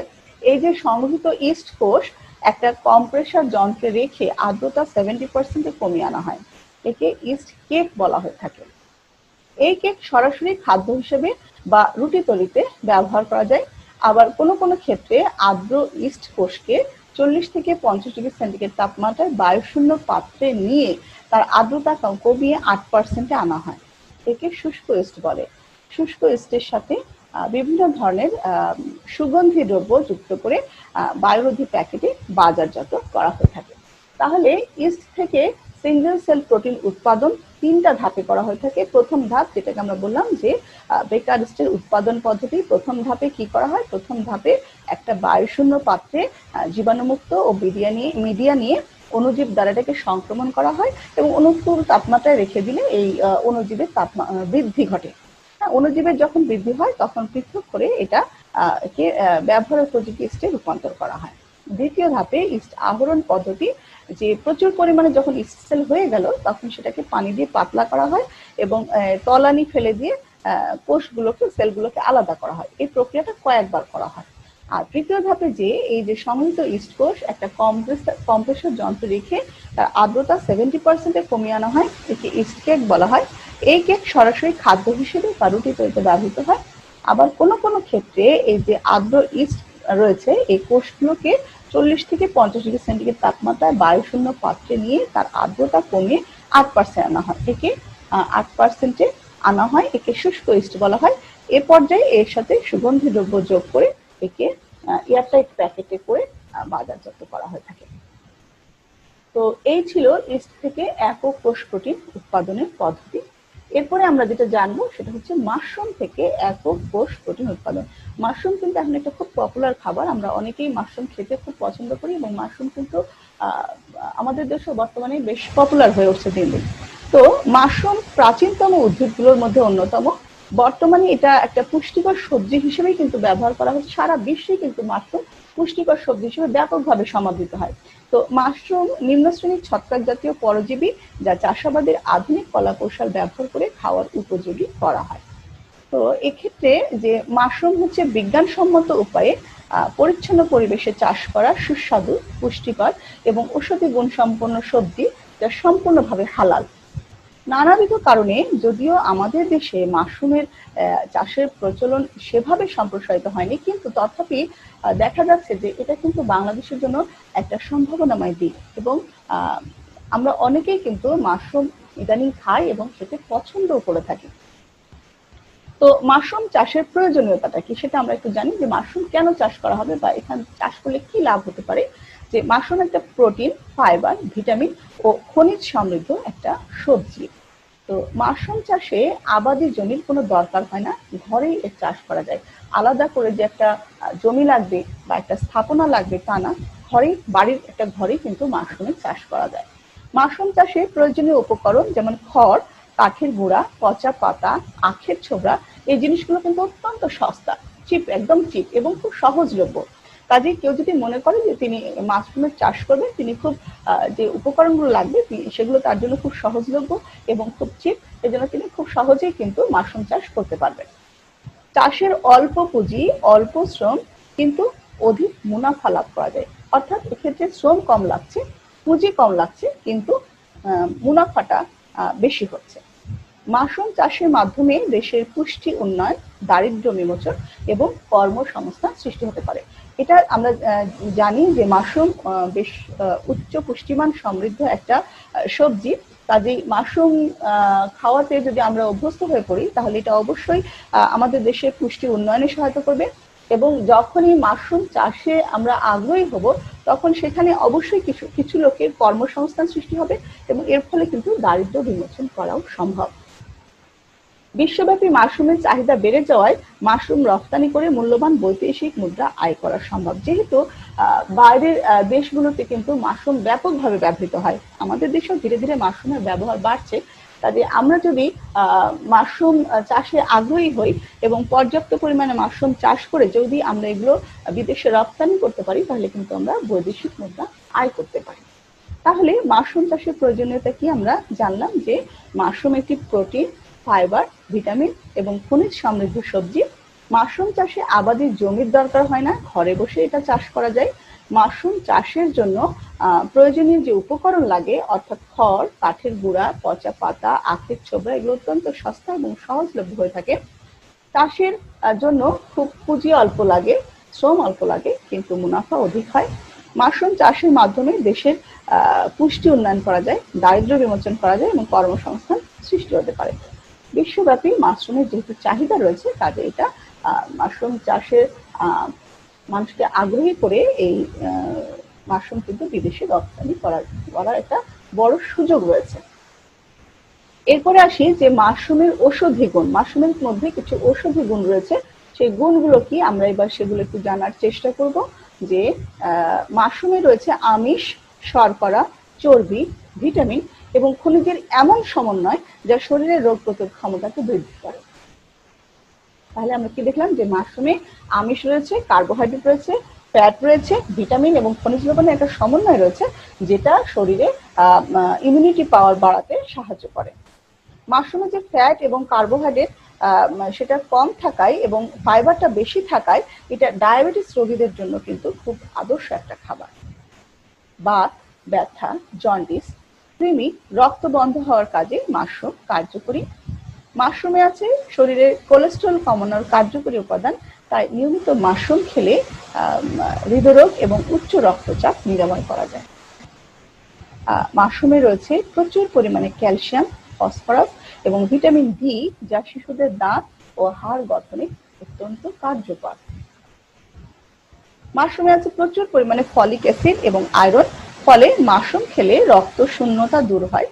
এই যে সংগৃহীত ইস্ট কোষ একটা কম্প্রেসার যন্ত্রে রেখে আর্দ্রতা 70% কমিয়ে আনা হয়। একে ইস্ট কেক বলা হয়ে থাকে। এই কেক সরাসরি খাদ্য হিসেবে বা রুটি তৈরিতে ব্যবহার করা যায়। আবার কোনো কোনো ক্ষেত্রে আর্দ্র ইস্ট কোষকে 40 থেকে 50 ডিগ্রি সেন্টিগ্রেড তাপমাত্রায় বায়ুশূন্য পাত্রে নিয়ে তার আর্দ্রতা কমিয়ে 8% আনা হয়। একে শুষ্ক ইস্ট বলে। শুষ্ক ইস্টের সাথে বিভিন্ন ধরনের সুগন্ধি দ্রব্য যুক্ত করে বায়ুরোধী প্যাকেটে বাজারজাত করা হয়ে থাকে। তাহলে ইস্ট থেকে সিঙ্গেল সেল প্রোটিন উৎপাদন 3টা ধাপে করা হয়ে থাকে। প্রথম ধাপ, যেটাকে আমরা বললাম যে বেকার ইস্টের উৎপাদন পদ্ধতি। প্রথম ধাপে কি করা হয়? প্রথম ধাপে একটা বায়ুশূন্য পাত্রে জীবাণুমুক্ত ও মিডিয়া নিয়ে অণুজীব দ্বারা এটাকে সংক্রমণ করা হয় এবং অনুকূল তাপমাত্রায় রেখে দিলে এই অণুজীবের বৃদ্ধি ঘটে। অণুজীবের যখন বৃদ্ধি হয় তখন পৃথক করে এটা ব্যবহার উপযোগী ইস্টে রূপান্তর করা হয়। দ্বিতীয় ধাপে ইস্ট আহরণ পদ্ধতি, যে প্রচুর পরিমাণে যখন ইস্ট সেল হয়ে গেল তখন সেটাকে পানি দিয়ে পাতলা করা হয় এবং তলানি ফেলে দিয়ে সেলগুলোকে আলাদা করা হয়। এই প্রক্রিয়াটা কয়েকবার করা হয়। আর তৃতীয় ধাপে যে এই যে সংহৃত ইস্ট কোষ একটা কম্প্রেসর যন্ত্রে রেখে তার আর্দ্রতা 70% কমিয়ে আনা হয়। একে ইস্ট কেক বলা হয়। এই কেক সরাসরি খাদ্য হিসেবে বা রুটি তৈরিতে ব্যবহৃত হয়। আবার কোনো কোনো ক্ষেত্রে এই যে আর্দ্র ইস্ট রয়েছে এই কোষগুলোকে 40 থেকে 50 ডিগ্রি সেন্টিগ্রেড তাপমাত্রায় বায়ুশূন্য পাত্রে নিয়ে তার আর্দ্রতা কমিয়ে 8% আনা হয়। একে 8% আনা হয়। একে শুষ্ক ইস্ট বলা হয়। এ পর্যায়ে এর সাথে সুগন্ধি দ্রব্য যোগ করে একে এয়ারটাইট প্যাকেটে করে বাজারজাত করা হয়ে থাকে। তো এই ছিল ইস্ট থেকে একক কোষ প্রোটিন উৎপাদনের পদ্ধতি। এরপরে আমরা যেটা জানবো সেটা হচ্ছে মাশরুম থেকে একক কোষ প্রোটিন উৎপাদন। মাশরুম কিন্তু এখন একটা খুব পপুলার খাবার। আমরা অনেকেই মাশরুম খেতে খুব পছন্দ করি এবং মাশরুম কিন্তু আমাদের দেশে বর্তমানে বেশ পপুলার হয়ে উঠছে দিন দিন। তো মাশরুম প্রাচীনতম উদ্ভিদগুলোর মধ্যে অন্যতম। বর্তমানে এটা একটা পুষ্টিকর সবজি হিসেবেই কিন্তু ব্যবহার করা হচ্ছে। সারা বিশ্বে কিন্তু মাশরুম পুষ্টিকর সবজি হিসেবে ব্যাপকভাবে সমাদৃত হয়। তো মাশরুম নিম্নশ্রেণীর ছত্রাক জাতীয় পরজীবী, যা চাষাবাদের আধুনিক কলাকৌশল ব্যবহার করে খাওয়ার উপযোগী করা হয়। তো এক্ষেত্রে যে মাশরুম হচ্ছে বিজ্ঞানসম্মত উপায়ে পরিচ্ছন্ন পরিবেশে চাষ করা সুস্বাদু, পুষ্টিকর এবং ঔষধি গুণসম্পন্ন সবজি, যা সম্পূর্ণভাবে হালাল। নানাবিধ কারণে যদিও আমাদের দেশে মাশরুমের চাষের প্রচলন সেভাবে সম্প্রসারিত হয়নি, কিন্তু তথাপি দেখা যাচ্ছে যে এটা কিন্তু বাংলাদেশের জন্য একটা সম্ভাবনাময় দিক এবং আমরা অনেকেই কিন্তু মাশরুম ইদানিং খাই এবং খেতে পছন্দও করে থাকি। তো মাশরুম চাষের প্রয়োজনীয়তাটা কি সেটা আমরা একটু জানি, যে মাশরুম কেন চাষ করা হবে বা এখানে চাষ করলে কি লাভ হতে পারে। যে মাশরুম একটা প্রোটিন, ফাইবার, ভিটামিন ও খনিজ সমৃদ্ধ একটা সবজি। তো মাশরুম চাষে আবাদি জমির কোনো দরকার হয় না, ঘরেই এর চাষ করা যায়। আলাদা করে যে একটা জমি লাগবে বা একটা স্থাপনা লাগবে তা না, বাড়ির একটা ঘরেই কিন্তু মাশরুমের চাষ করা যায়। মাশরুম চাষে প্রয়োজনীয় উপকরণ যেমন খড়, কাঠের গুঁড়া, পচা পাতা, আখের ছোবড়া, এই জিনিসগুলো কিন্তু অত্যন্ত সস্তা, একদম চিপ এবং খুব সহজলভ্য। কাজেই কেউ যদি মনে করে যে তিনি মাশরুমের চাষ করবেন, তিনি খুব যে উপকরণগুলো লাগবে সেগুলো তার জন্য খুব সহজলভ্য এবং খুব চিপ, এজন্য তিনি খুব সহজেই কিন্তু মাশরুম চাষ করতে পারবেন। চাষের অল্প পুঁজি, অল্প শ্রম, কিন্তু অধিক মুনাফা লাভ করা যায়। অর্থাৎ এক্ষেত্রে শ্রম কম লাগছে, পুঁজি কম লাগছে, কিন্তু মুনাফাটা বেশি হচ্ছে। মাশরুম চাষের মাধ্যমে দেশের পুষ্টি উন্নয়ন, দারিদ্র্য বিমোচন এবং কর্মসংস্থান সৃষ্টি হতে পারে। এটা আমরা জানি যে মাশরুম বেশ উচ্চ পুষ্টিমান সমৃদ্ধ একটা সবজি। কাজেই মাশরুম খাওয়াতে যদি আমরা অভ্যস্ত হয়ে পড়ি তাহলে এটা অবশ্যই আমাদের দেশের পুষ্টি উন্নয়নে সহায়তা করবে এবং যখনই মাশরুম চাষে আমরা আগ্রহী হব তখন সেখানে অবশ্যই কিছু লোকের কর্মসংস্থান সৃষ্টি হবে এবং এর ফলে কিন্তু দারিদ্র্য বিমোচন করাও সম্ভব। বিশ্বব্যাপী মাশরুমের চাহিদা বেড়ে যাওয়ায় মাশরুম রফতানি করে মূল্যবান বৈদেশিক মুদ্রা আয় করা সম্ভব। যেহেতু বাইরের দেশগুলোতে কিন্তু মাশরুম ব্যাপকভাবে ব্যবহৃত হয়, আমাদের দেশেও ধীরে ধীরে মাশরুমের ব্যবহার বাড়ছে। কাজে আমরা যদি মাশরুম চাষে আগ্রহী হই এবং পর্যাপ্ত পরিমাণে মাশরুম চাষ করে যদি আমরা এগুলো বিদেশে রপ্তানি করতে পারি তাহলে কিন্তু আমরা বৈদেশিক মুদ্রা আয় করতে পারি। তাহলে মাশরুম চাষের প্রয়োজনীয়তা কি আমরা জানলাম, যে মাশরুম একটি প্রোটিন, ফাইবার, ভিটামিন এবং খনিজ সমৃদ্ধ সবজি। মাশরুম চাষে আবাদি জমির দরকার হয় না, ঘরে বসে এটা চাষ করা যায়। মাশরুম চাষের জন্য প্রয়োজনীয় যে উপকরণ লাগে অর্থাৎ খড়, কাঠের গুঁড়া, পচা পাতা, আখের ছোবড়া এগুলো অত্যন্ত সস্তা এবং সহজলভ্য হয়ে থাকে। চাষের জন্য খুব পুঁজি অল্প লাগে, শ্রম অল্প লাগে, কিন্তু মুনাফা অধিক হয়। মাশরুম চাষের মাধ্যমে দেশের পুষ্টি উন্নয়ন করা যায়, দারিদ্র্য বিমোচন করা যায় এবং কর্মসংস্থান সৃষ্টি হতে পারে। বিশ্বব্যাপী মাশরুমের যেহেতু চাহিদা রয়েছে, কাজে এটা মাশরুম চাষের মানুষকে আগ্রহী করে এই মাশরুম কিন্তু বিদেশে রপ্তানি করার একটা বড় সুযোগ রয়েছে। এরপরে আসি যে মাশরুমের ঔষধি গুণ। মাশরুমের মধ্যে কিছু ঔষধি গুণ রয়েছে, সেই গুণগুলো কি আমরা এবার সেগুলো একটু জানার চেষ্টা করব। যে মাশরুমে রয়েছে আমিষ, শর্করা, চর্বি, ভিটামিন এবং খনিজের এমন সমন্বয় যা শরীরের রোগ প্রতিরোধ ক্ষমতাকে বৃদ্ধি করে। তাহলে আমরা কি দেখলাম যে মাশরুমে আমিষ রয়েছে, কার্বোহাইড্রেট রয়েছে, ফ্যাট রয়েছে, ভিটামিন এবং খনিজ লবণের একটা সমন্বয় রয়েছে, যেটা শরীরে ইমিউনিটি পাওয়ার বাড়াতে সাহায্য করে। মাশরুমে যে ফ্যাট এবং কার্বোহাইড্রেট সেটা কম থাকায় এবং ফাইবারটা বেশি থাকায় এটা ডায়াবেটিস রোগীদের জন্য কিন্তু খুব আদর্শ একটা খাবার। বাত, ব্যথা, জন্ডিস, কৃমি, রক্ত বন্ধ হওয়ার কাজে মাশরুম কার্যকরী। মাশরুমে আছে শরীরে কোলেস্টেরল কমানোর কার্যকরী উপাদান, তাই নিয়মিত মাশরুম খেলে হৃদরোগ এবং উচ্চ রক্তচাপ নিরাময় করা যায়। মাশরুমে রয়েছে প্রচুর পরিমাণে ক্যালসিয়াম, ফসফরাস এবং ভিটামিন ডি, যা শিশুদের দাঁত ও হাড় গঠনে অত্যন্ত কার্যকর। মাশরুমে আছে প্রচুর পরিমাণে ফলিক অ্যাসিড এবং আয়রন, ফলে মাশরুম খেলে রক্ত শূন্যতা দূর হয়।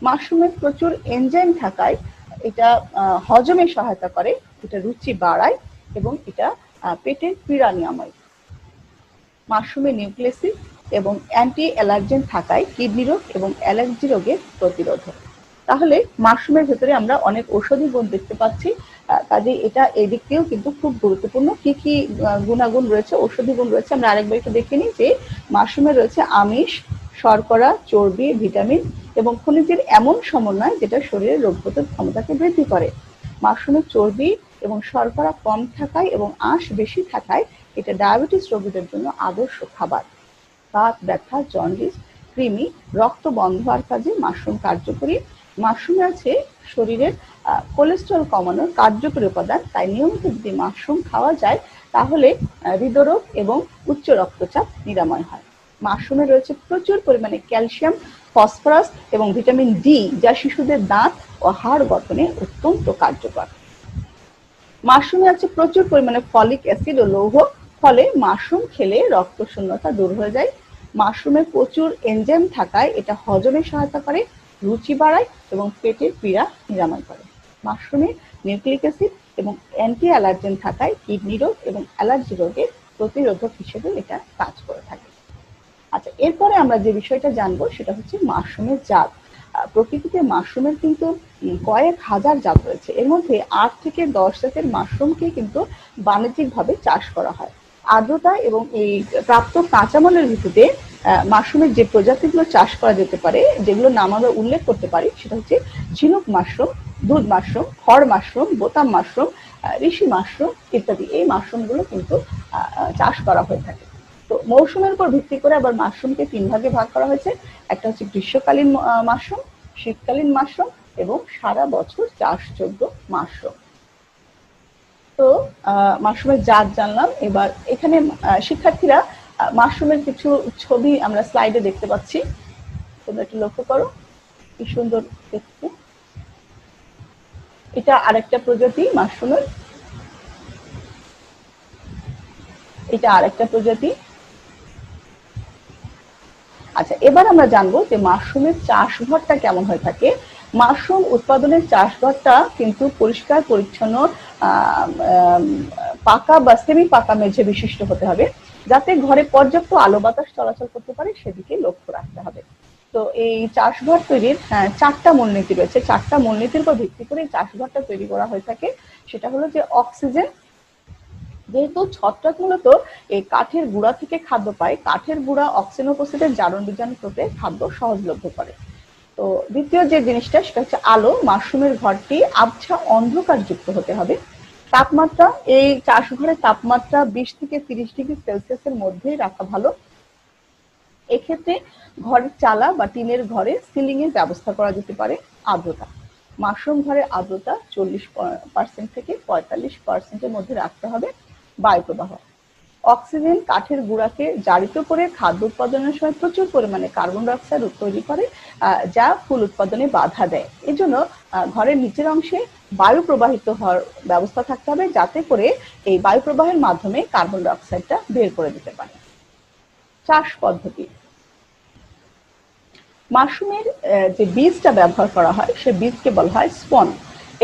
মাশরুমে প্রচুর এনজাইম থাকায় এটা হজমে সহায়তা করে, এটা রুচি বাড়ায় এবং এটা পেটের পীড়া নিরাময়। মাশরুমে নিউক্লিক অ্যাসিড এবং অ্যান্টি অ্যালার্জেন থাকায় কিডনি রোগ এবং অ্যালার্জি রোগের প্রতিরোধক। তাহলে মাশরুমের ভেতরে আমরা অনেক ঔষধি গুণ দেখতে পাচ্ছি, কাজে এটা এই দিক দিয়েও কিন্তু খুব গুরুত্বপূর্ণ। কি কি গুণাগুণ রয়েছে, ঔষধি গুণ রয়েছে, আমরা আরেকবার একটু দেখে নিই। যে মাশরুমে রয়েছে আমিষ, শর্করা, চর্বি, ভিটামিন এবং খনিজের এমন সমন্বয় যেটা শরীরের রোগ প্রতিরোধ ক্ষমতাকে বৃদ্ধি করে। মাশরুমের চর্বি এবং শর্করা কম থাকায় এবং আঁশ বেশি থাকায় এটা ডায়াবেটিস রোগীদের জন্য আদর্শ খাবার। বাত, ব্যথা, জন্ডিস, কৃমি, রক্ত বন্ধ হওয়ার কাজে মাশরুম কার্যকরী। মাশরুমে আছে শরীরের কোলেস্টেরল কমানোর কার্যকরী উপাদান, তাই নিয়মিত যদি মাশরুম খাওয়া যায় তাহলে হৃদরোগ এবং উচ্চ রক্তচাপ নিরাময় হয়। মাশরুমে রয়েছে প্রচুর পরিমাণে ক্যালসিয়াম, ফসফরাস এবং ভিটামিন ডি, যা শিশুদের দাঁত ও হাড় গঠনে অত্যন্ত কার্যকর। মাশরুমে আছে প্রচুর পরিমাণে ফলিক অ্যাসিড ও লৌহ, ফলে মাশরুম খেলে রক্ত শূন্যতা দূর হয়ে যায়। মাশরুমে প্রচুর এনজাইম থাকায় এটা হজমে সহায়তা করে, রুচি বাড়ায় এবং পেটের পীড়া নিরাময় করে। মাশরুমে নিউক্লিক অ্যাসিড এবং অ্যান্টি অ্যালার্জেন থাকায় কিডনি রোগ এবং অ্যালার্জি রোগের প্রতিরোধক হিসেবে এটা কাজ করে থাকে। আচ্ছা, এরপরে আমরা যে বিষয়টা জানবো সেটা হচ্ছে মাশরুমের জাত। প্রকৃতিতে মাশরুমের কিন্তু কয়েক হাজার জাত রয়েছে, এর মধ্যে 8 থেকে 10 জাতের মাশরুমকে কিন্তু বাণিজ্যিকভাবে চাষ করা হয়। আর্দ্রতা এবং এই প্রাপ্ত কাঁচামালের ভিত্তিতে মাশরুমের যে প্রজাতিগুলো চাষ করা যেতে পারে, যেগুলো নাম আমরা উল্লেখ করতে পারি, সেটা হচ্ছে ঝিনুক মাশরুম, দুধ মাশরুম, খড় মাশরুম, বোতাম মাশরুম, ঋষি মাশরুম ইত্যাদি। এই মাশরুমগুলো কিন্তু চাষ করা হয়ে থাকে। তো মৌসুমের উপর ভিত্তি করে আবার মাশরুমকে 3 ভাগে ভাগ করা হয়েছে। একটা হচ্ছে গ্রীষ্মকালীন মাশরুম, শীতকালীন মাশরুম এবং সারা বছর চাষযোগ্য মাশরুম। তো মাশরুমের জাত জানলাম। এবার এখানে শিক্ষার্থীরা মাশরুমের কিছু ছবি আমরা স্লাইডে দেখতে পাচ্ছি, তোমরা একটু লক্ষ্য করো, কি সুন্দর দেখতে। এটা আরেকটা প্রজাতি মাশরুমের, এটা আরেকটা প্রজাতি। আচ্ছা, এবার আমরা জানবো যে মাশরুমের চাষঘরটা কেমন হয়ে থাকে। মাশরুম উৎপাদনের চাষঘরটা কিন্তু পরিষ্কার পরিচ্ছন্ন, পাকা বা সেমি পাকা মেঝে বিশিষ্ট হতে হবে, যাতে ঘরে পর্যাপ্ত আলো বাতাস চলাচল করতে পারে সেদিকে লক্ষ্য রাখতে হবে। তো এই চাষঘর তৈরির 4টা মূলনীতি রয়েছে। 4টা মূলনীতির উপর ভিত্তি করে এই চাষঘরটা তৈরি করা হয়ে থাকে। সেটা হলো যে অক্সিজেন, যেহেতু ছত্রাক মূলত এই কাঠের গুঁড়া থেকে খাদ্য পায়, কাঠের গুঁড়া অক্সিজেন উপস্থিতিতে জারণ বিজারণ করতে খাদ্য সহজলভ্য করে। তো দ্বিতীয় যে জিনিসটা সেটা হচ্ছে আলো। মাশরুমের ঘরটি আবছা অন্ধকার যুক্ত হতে হবে। তাপমাত্রা, এই চাষঘরের তাপমাত্রা 20 থেকে 30 ডিগ্রি সেলসিয়াসের মধ্যেই রাখা ভালো। এক্ষেত্রে ঘরের চালা বা টিনের ঘরে সিলিং এর ব্যবস্থা করা যেতে পারে। আর্দ্রতা, মাশরুম ঘরে আর্দ্রতা 40% থেকে 45%-এর মধ্যে রাখতে হবে। বায়ু প্রবাহ, অক্সিজেন কাঠের গুঁড়াকে জারিত করে খাদ্য উৎপাদনের সময় প্রচুর পরিমাণে কার্বন ডাই অক্সাইড তৈরি করে, যা ফুল উৎপাদনে বাধা দেয়। এজন্য ঘরের নিচের অংশে বায়ু প্রবাহিত হওয়ার ব্যবস্থা থাকতে হবে, যাতে করে এই বায়ু প্রবাহের মাধ্যমে কার্বন ডাই অক্সাইডটা বের করে দিতে পারে। চাষ পদ্ধতি, মাশরুমের যে বীজটা ব্যবহার করা হয় সে বীজকে বলা হয় স্পন।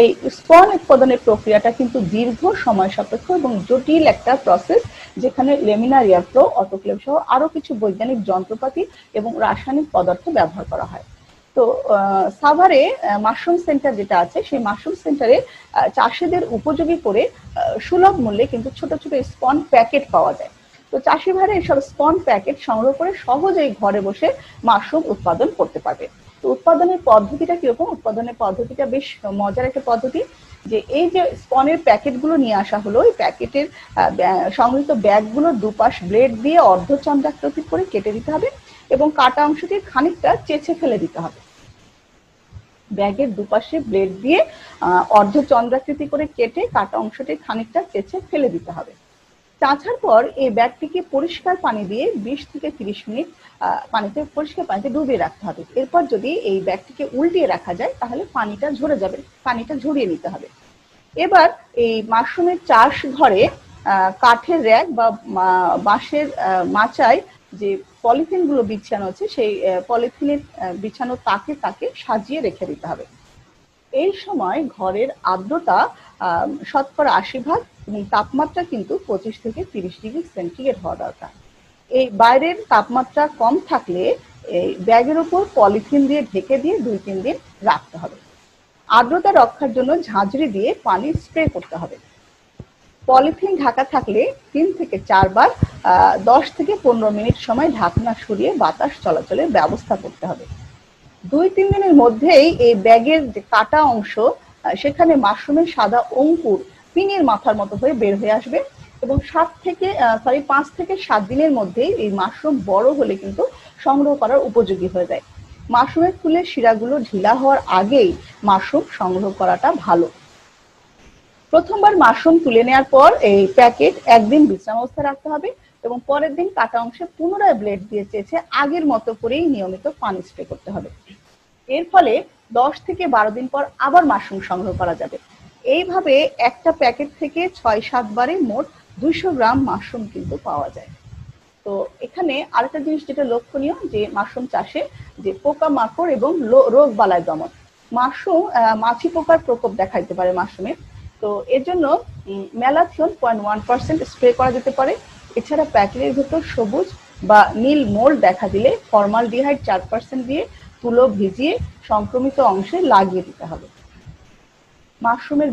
এই স্পন উৎপাদনের প্রক্রিয়াটা কিন্তু দীর্ঘ সময় সাপেক্ষ এবং জটিল একটা প্রসেস, যেখানে লেমিনার এয়ারফ্লো, অটোক্লেভ সহ আরো কিছু বৈজ্ঞানিক যন্ত্রপাতি এবং রাসায়নিক পদার্থ ব্যবহার করা হয়। তো সাভারে মাশরুম সেন্টার যেটা আছে, সেই মাশরুম সেন্টারে চাষিদের উপযোগী করে সুলভ মূল্যে কিন্তু ছোট ছোট স্পন প্যাকেট পাওয়া যায়। তো চাষি ভাইরা এইসব স্পন প্যাকেট সংগ্রহ করে সহজেই ঘরে বসে মাশরুম উৎপাদন করতে পারবে। তো উৎপাদনের পদ্ধতিটা কিরকম? উৎপাদনের পদ্ধতিটা বেশ মজার একটা পদ্ধতি। যে এই যে স্পনের প্যাকেটগুলো নিয়ে আসা হলো, এই প্যাকেটের সংগৃহীত ব্যাগগুলোর দুপাশ ব্লেড দিয়ে অর্ধচন্দ্রাকৃতি করে কেটে দিতে হবে এবং কাটা অংশটি খানিকটা চেঁচে ফেলে দিতে হবে। ব্যাগের দুপাশে ব্লেড দিয়ে অর্ধচন্দ্রাকৃতি করে কেটে কাটা অংশটি খানিকটা চেঁচে ফেলে দিতে হবে। চাঁচার পর এই ব্যাগটিকে পরিষ্কার পানি দিয়ে 20 থেকে 30 মিনিট পরিষ্কার পানিতে ডুবিয়ে রাখতে হবে। এরপর যদি এই ব্যাগটিকে উল্টিয়ে রাখা যায় তাহলে পানিটা ঝরে যাবে, পানিটা ঝরিয়ে নিতে হবে। এবার এই মাশরুমের চাষ ঘরে কাঠের র্যাক বা বাঁশের মাচায় যে পলিথিন গুলো বিছানো আছে, সেই পলিথিনের বিছানো তাকে তাকে সাজিয়ে রেখে দিতে হবে। এই সময় ঘরের আর্দ্রতা 80% এবং তাপমাত্রা কিন্তু 25 থেকে 30 ডিগ্রি সেন্টিগ্রেড হওয়া দরকার। এই বাইরের তাপমাত্রা কম থাকলে এই ব্যাগের উপর পলিথিন দিয়ে ঢেকে দিয়ে 2-3 দিন রাখতে হবে। আর্দ্রতা রক্ষার জন্য ঝাঁঝরি দিয়ে পানি স্প্রে করতে হবে। পলিথিন ঢাকা থাকলে 3 থেকে 4 বার 10 থেকে 15 মিনিট সময় ঢাকনা সরিয়ে বাতাস চলাচলের ব্যবস্থা করতে হবে। 2-3 দিনের মধ্যেই এই ব্যাগের যে কাটা অংশ, সেখানে মাশরুমের সাদা অঙ্কুর পিনের মাথার মতো হয়ে বের হয়ে আসবে এবং 5 থেকে 7 দিনের মধ্যেই এই মাশরুম বড় হলে কিন্তু সংগ্রহ করার উপযোগী হয়ে যায়। মাশরুমের ফুলের শিরাগুলো ঢিলা হওয়ার আগেই মাশরুম সংগ্রহ করাটা ভালো। প্রথমবার মাশরুম তুলে নেওয়ার পর এই প্যাকেট একদিন বিশ্রাম অবস্থায় রাখতে হবে এবং পরের দিন কাটা অংশে পুনরায় ব্লেড দিয়ে চেঁচে আগের মতো করেই নিয়মিত পানি স্প্রে করতে হবে। এর ফলে 10 থেকে 12 দিন পর আবার মাশরুম সংগ্রহ করা যাবে। এইভাবে একটা প্যাকেট থেকে 6-7 বারে মোট 200 গ্রাম মাশরুম কিন্তু পাওয়া যায়। তো এখানে আরেকটা জিনিস যেটা লক্ষণীয়, যে মাশরুম চাষে যে পোকামাকড় এবং রোগ বালাই দমন, মাশরুম মাছি পোকার প্রকোপ দেখা দিতে পারে মাশরুমে। তো এর জন্য ম্যালাথিয়ন 0.1% স্প্রে করা যেতে পারে। এছাড়া প্যাকেটের ভেতর সবুজ বা নীল মোল্ড দেখা দিলে ফর্মালডিহাইড 4% দিয়ে তুলো ভিজিয়ে সংক্রমিত অংশে লাগিয়ে দিতে হবে। মাশরুমের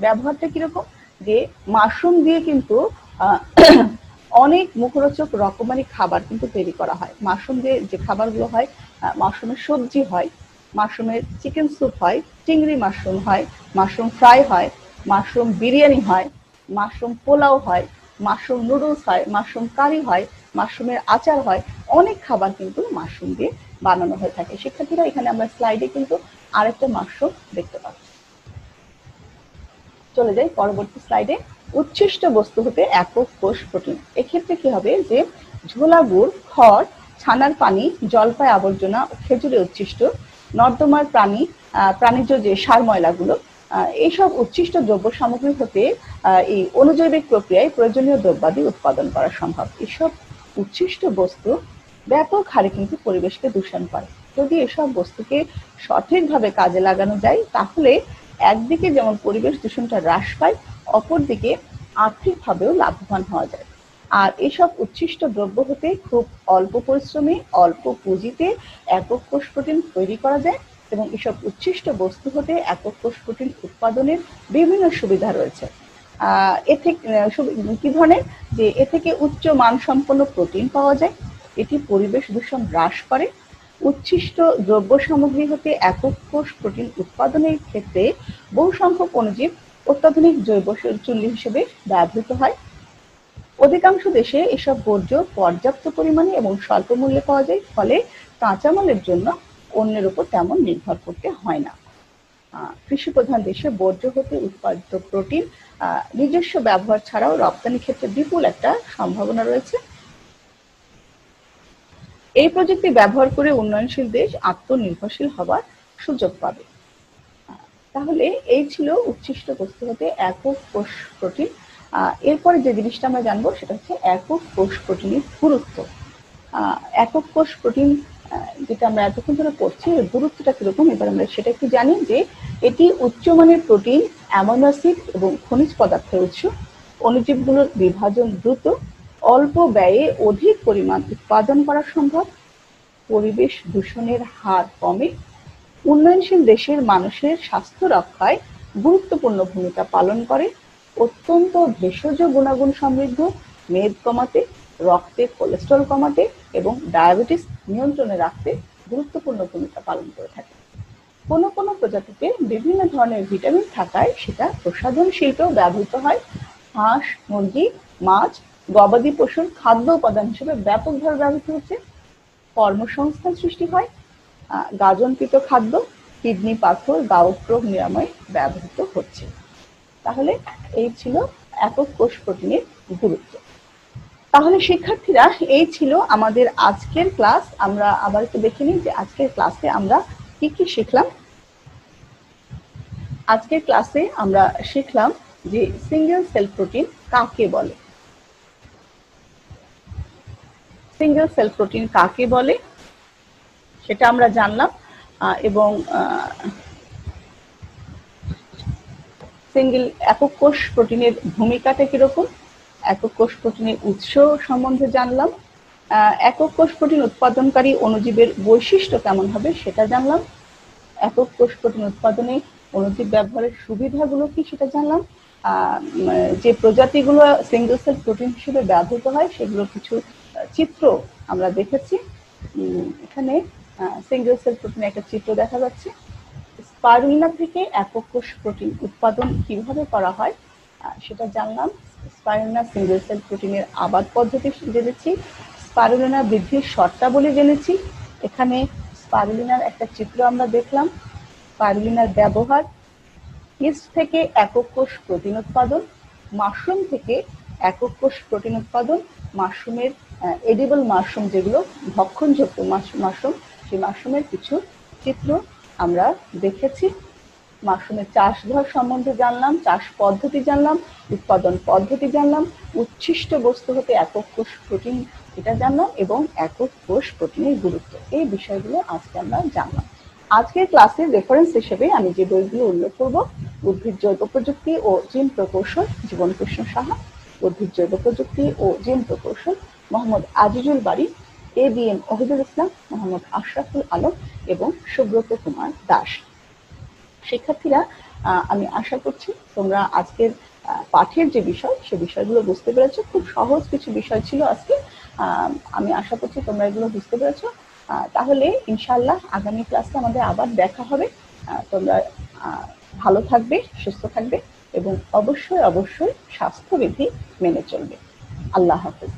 ব্যবহারটা কিরকম? যে মাশরুম দিয়ে কিন্তু অনেক মুখরোচক রকমারি খাবার কিন্তু তৈরি করা হয়। মাশরুম দিয়ে যে খাবারগুলো হয়, মাশরুমের সবজি হয়, মাশরুমের চিকেন স্যুপ হয়, চিংড়ি মাশরুম হয়, মাশরুম ফ্রাই হয়, মাশরুম বিরিয়ানি হয়, মাশরুম পোলাও হয়, মাশরুম নুডলস হয়, মাশরুম কারি হয়, মাশরুমের আচার হয়। অনেক খাবার কিন্তু মাশরুম দিয়ে বানানো হয়ে থাকে। শিক্ষার্থীরা, এখানে আমরা স্লাইডে কিন্তু আরেকটা মাশরুম দেখতে পাচ্ছি। চলে যাই পরবর্তী স্লাইডে। উচ্ছিষ্ট বস্তু হতে একক কোষ প্রোটিন। এক্ষেত্রে কি হবে, যে ঝোলা গুড়, খড়, ছানার পানি, জলপাই আবর্জনা, খেজুরের উচ্ছিষ্ট, নর্দমার প্রাণীজ যে সার ময়লাগুলো, এইসব উচ্ছিষ্ট দ্রব্য সামগ্রী হতে এই অনুজৈবিক প্রক্রিয়ায় প্রয়োজনীয় দ্রব্যাদি উৎপাদন করা সম্ভব। এসব উচ্ছিষ্ট বস্তু ব্যাপক হারে কিন্তু পরিবেশকে দূষণ করে। যদি এসব বস্তুকে সঠিকভাবে কাজে লাগানো যায় তাহলে একদিকে যেমন পরিবেশ দূষণটা হ্রাস পায়, অপরদিকে আর্থিকভাবেও লাভবান হওয়া যায়। আর এসব উচ্ছিষ্ট দ্রব্য হতে খুব অল্প পরিশ্রমে, অল্প পুঁজিতে একক কোষ প্রোটিন তৈরি করা যায় এবং এসব উচ্ছিষ্ট বস্তু হতে একক কোষ প্রোটিন উৎপাদনের বিভিন্ন সুবিধা রয়েছে। এ থেকে কি ধরনের, যে এ থেকে উচ্চ মানসম্পন্ন প্রোটিন পাওয়া যায়, এটি পরিবেশ দূষণ হ্রাস করে, উচ্ছিষ্ট দ্রব্য সামগ্রী হতে একক কোষ প্রোটিন উৎপাদনের ক্ষেত্রে বহু সংখ্যক অণুজীব অত্যাধুনিক জৈব চুল্লি হিসেবে ব্যবহৃত হয়। অধিকাংশ দেশে এসব বর্জ্য পর্যাপ্ত পরিমাণে এবং স্বল্প মূল্যে পাওয়া যায়, ফলে কাঁচামালের জন্য অন্যের উপর তেমন নির্ভর করতে হয় না। কৃষি প্রধান দেশে বর্জ্য হতে উৎপাদিত প্রোটিন নিজস্ব ব্যবহার ছাড়াও রপ্তানি ক্ষেত্রে বিপুল একটা সম্ভাবনা রয়েছে। এই প্রযুক্তি ব্যবহার করে উন্নয়নশীল দেশ আত্মনির্ভরশীল হবার সুযোগ পাবে। তাহলে এই ছিল উচ্ছিষ্ট বস্তু হতে একক কোষ প্রোটিন। এরপরে যে জিনিসটা আমরা জানবো সেটা হচ্ছে একক কোষ প্রোটিনের গুরুত্ব। একক কোষ প্রোটিন যেটা আমরা এতক্ষণ ধরে পড়ছি, এর গুরুত্বটা কিরকম এবার আমরা সেটা একটু জানি, যে এটি উচ্চমানের প্রোটিন, অ্যামিনো অ্যাসিড এবং খনিজ পদার্থের উৎস। অণুজীবগুলোর বিভাজন দ্রুত, অল্প ব্যয়ে অধিক পরিমাণ উৎপাদন করা সম্ভব, পরিবেশ দূষণের হার কমে, উন্নয়নশীল দেশের মানুষের স্বাস্থ্য রক্ষায় গুরুত্বপূর্ণ ভূমিকা পালন করে, অত্যন্ত ভেষজ গুণাগুণ সমৃদ্ধ, মেদ কমাতে, রক্তের কোলেস্টেরল কমাতে এবং ডায়াবেটিস নিয়ন্ত্রণে রাখতে গুরুত্বপূর্ণ ভূমিকা পালন করে থাকে। কোনো কোনো প্রজাতিতে বিভিন্ন ধরনের ভিটামিন থাকায় সেটা প্রসাধন শিল্পেও ব্যবহৃত হয়। হাঁস, মুরগি, মাছ, গবাদি পশুর খাদ্য উপাদান হিসেবে ব্যাপকভাবে ব্যবহৃত হচ্ছে। কর্মসংস্থান সৃষ্টি হয়। গাজনকৃত খাদ্য, কিডনি পাথর, গাউট রোগ নিরাময়ে ব্যবহৃত হচ্ছে। তাহলে এই ছিল একক কোষ প্রোটিনের গুরুত্ব। তাহলে শিক্ষার্থীরা, এই ছিল আমাদের আজকের ক্লাস। আমরা আবার একটু দেখে নিই যে আজকের ক্লাসে আমরা কি কি শিখলাম। আজকের ক্লাসে আমরা শিখলাম যে সিঙ্গেল সেল প্রোটিন কাকে বলে। সিঙ্গেল সেল প্রোটিন কাকে বলে সেটা আমরা জানলাম, এবং সিঙ্গেল একক কোষ প্রোটিনের ভূমিকাটা কিরকম, একক কোষ প্রোটিনের উৎস সম্বন্ধে জানলাম, একক কোষ প্রোটিন উৎপাদনকারী অণুজীবের বৈশিষ্ট্য কেমন হবে সেটা জানলাম, একক কোষ প্রোটিন উৎপাদনে অণুজীব ব্যবহারের সুবিধাগুলো কি সেটা জানলাম, যে প্রজাতিগুলো সিঙ্গেল সেল প্রোটিন হিসেবে ব্যবহৃত হয় সেগুলোর কিছু চিত্র আমরা দেখেছি। এখানে সিঙ্গেল সেল প্রোটিনের একটা চিত্র দেখা যাচ্ছে। স্পাইরুলিনা থেকে একক কোষ প্রোটিন উৎপাদন কিভাবে করা হয় সেটা জানলাম। স্পাইরুলিনা সিঙ্গেল সেল প্রোটিনের আবাদ পদ্ধতি জেনেছি। স্পাইরুলিনা বৃদ্ধির শর্তাবলী জেনেছি। এখানে স্পাইরুলিনার একটা চিত্র আমরা দেখলাম। স্পাইরুলিনার ব্যবহার, ইস্ট থেকে একক কোষ প্রোটিন উৎপাদন, মাশরুম থেকে একক কোষ প্রোটিন উৎপাদন, মাশরুমের এডিবল মাশরুম যেগুলো ভক্ষণযোগ্য মাশরুম, সেই মাশরুমের কিছু চিত্র আমরা দেখেছি। মাশরুমের চাষঘর সম্বন্ধে জানলাম, চাষ পদ্ধতি জানলাম, উৎপাদন পদ্ধতি জানলাম, উচ্ছিষ্ট বস্তু হতে একক কোষ প্রোটিন এটা জানলাম, এবং একক কোষ প্রোটিনের গুরুত্ব, এই বিষয়গুলো আজকে আমরা জানলাম। আজকের ক্লাসের রেফারেন্স হিসেবে আমি যে বইগুলো উল্লেখ করব: উদ্ভিদ জৈব প্রযুক্তি ও জিন প্রকৌশল, জীবনকৃষ্ণ সাহা; উদ্ভিদ জৈব প্রযুক্তি ও জিন প্রকৌশল, মোহাম্মদ আজিজুল বারী; ABM ওহিদুল ইসলাম, মোহাম্মদ আশরাফুল আলম এবং সুব্রত কুমার দাস। শিক্ষার্থীরা, আমি আশা করছি তোমরা আজকের পাঠের যে বিষয় সে বিষয়গুলো বুঝতে পেরেছো। খুব সহজ কিছু বিষয় ছিল আজকে। আমি আশা করছি তোমরা এগুলো বুঝতে পেরেছো। তাহলে ইনশাআল্লাহ আগামী ক্লাসে আমাদের আবার দেখা হবে। তোমরা ভালো থাকবে, সুস্থ থাকবে এবং অবশ্যই অবশ্যই স্বাস্থ্যবিধি মেনে চলবে। আল্লাহ হাফেজ।